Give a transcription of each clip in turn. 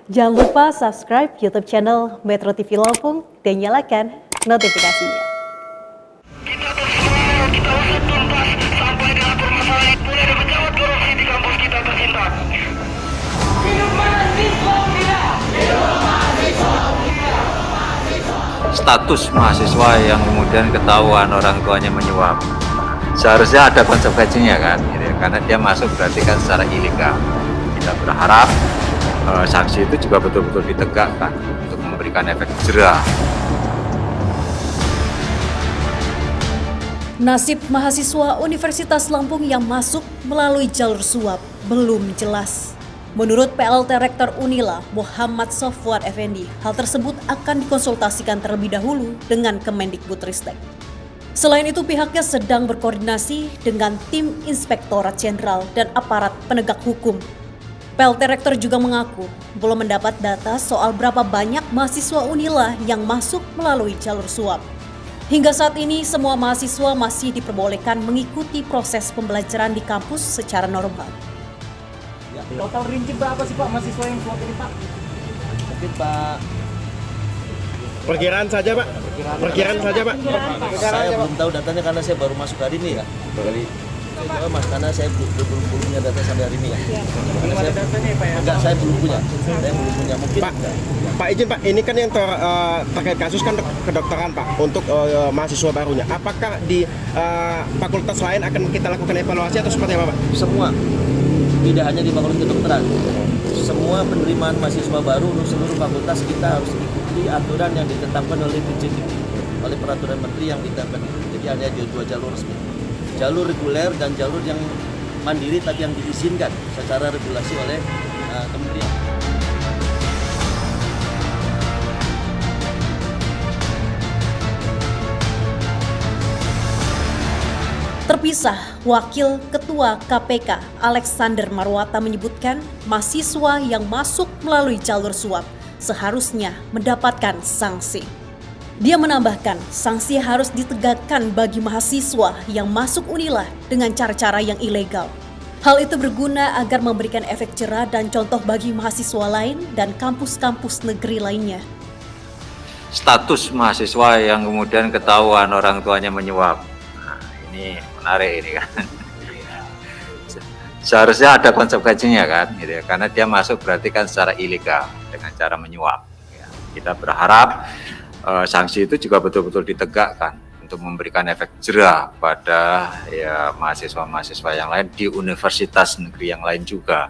Jangan lupa subscribe YouTube channel Metro TV Lampung dan nyalakan notifikasinya. Kita bersama, kita usut tuntas sampai dengan permasalahan mulai dari menjawab korupsi di kampus kita tercinta. Hidup mahasiswa muda! Hidup mahasiswa muda! Status mahasiswa yang kemudian ketahuan orang tuanya menyuap, seharusnya ada konsekuensinya kan, gitu ya. Karena dia masuk berarti kan secara ilegal. Kita berharap sanksi itu juga betul-betul ditegakkan untuk memberikan efek jera. Nasib mahasiswa Universitas Lampung yang masuk melalui jalur suap belum jelas. Menurut PLT Rektor Unila, Muhammad Sofwan Effendi, hal tersebut akan dikonsultasikan terlebih dahulu dengan Kemendikbudristek. Selain itu, pihaknya sedang berkoordinasi dengan tim Inspektorat Jenderal dan aparat penegak hukum. PLT Rektor juga mengaku belum mendapat data soal berapa banyak mahasiswa Unila yang masuk melalui jalur suap. Hingga saat ini, semua mahasiswa masih diperbolehkan mengikuti proses pembelajaran di kampus secara normal. Ya, total rinci berapa sih Pak mahasiswa yang suap ini Pak? Mungkin Pak. Perkiraan saja Pak. Perkiraan saja Pak. Saya belum tahu datanya karena saya baru masuk hari ini ya. Jadi saya coba Mas karena saya belum punya data sampai hari ini ya. Karena saya datanya Pak ya? Enggak, saya belum punya. Saya belum punya. Mungkin Pak, Pak izin Pak, ini kan yang terkait kasus kan kedokteran Pak untuk mahasiswa barunya. Apakah di fakultas lain akan kita lakukan evaluasi atau seperti apa Pak? semua, tidak hanya di fakultas kedokteran, semua penerimaan mahasiswa baru untuk seluruh fakultas kita harus ikuti aturan yang ditetapkan oleh PJDikti, oleh peraturan menteri yang ditetapkan itu. Jadi hanya ada dua jalur resmi, jalur reguler dan jalur yang mandiri tapi yang diizinkan secara regulasi oleh kementerian. Terpisah, Wakil Ketua KPK Alexander Marwata menyebutkan mahasiswa yang masuk melalui jalur suap seharusnya mendapatkan sanksi. Dia menambahkan sanksi harus ditegakkan bagi mahasiswa yang masuk Unila dengan cara-cara yang ilegal. Hal itu berguna agar memberikan efek jera dan contoh bagi mahasiswa lain dan kampus-kampus negeri lainnya. Status mahasiswa yang kemudian ketahuan orang tuanya menyuap, ini menarik ini kan. Seharusnya ada konsekuensinya kan, gitu ya. Karena dia masuk berarti kan secara ilegal dengan cara menyuap. Ya. Kita berharap sanksi itu juga betul-betul ditegakkan untuk memberikan efek jera pada ya mahasiswa-mahasiswa yang lain di universitas negeri yang lain juga.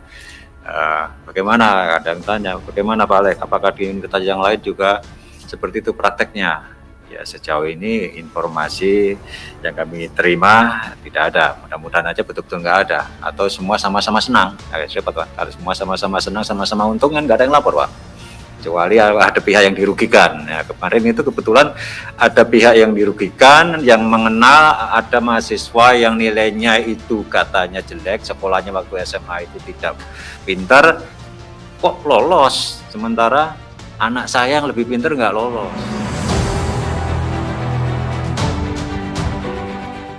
Bagaimana? Ada yang tanya, bagaimana Pak Alek? Apakah di universitas yang lain juga seperti itu prakteknya? Ya sejauh ini informasi yang kami terima tidak ada. Mudah-mudahan aja betul-betul nggak ada. Atau semua sama-sama senang. Siapa Pak? Kalau semua sama-sama senang, sama-sama untung kan nggak ada yang lapor Pak. Kecuali ada pihak yang dirugikan. Ya, kemarin itu kebetulan ada pihak yang dirugikan, yang mengenal ada mahasiswa yang nilainya itu katanya jelek, sekolahnya waktu SMA itu tidak pintar, kok lolos. Sementara anak saya yang lebih pintar nggak lolos.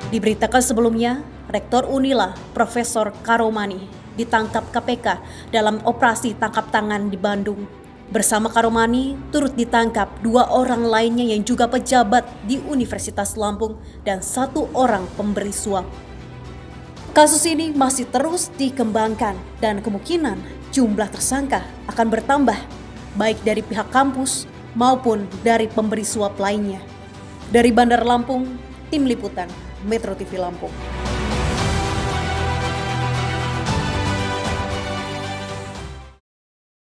Diberitakan sebelumnya, Rektor Unila, Profesor Karomani, ditangkap KPK dalam operasi tangkap tangan di Bandung. Bersama Karomani, turut ditangkap dua orang lainnya yang juga pejabat di Universitas Lampung dan satu orang pemberi suap. Kasus ini masih terus dikembangkan dan kemungkinan jumlah tersangka akan bertambah, baik dari pihak kampus maupun dari pemberi suap lainnya. Dari Bandar Lampung, Tim Liputan Metro TV Lampung.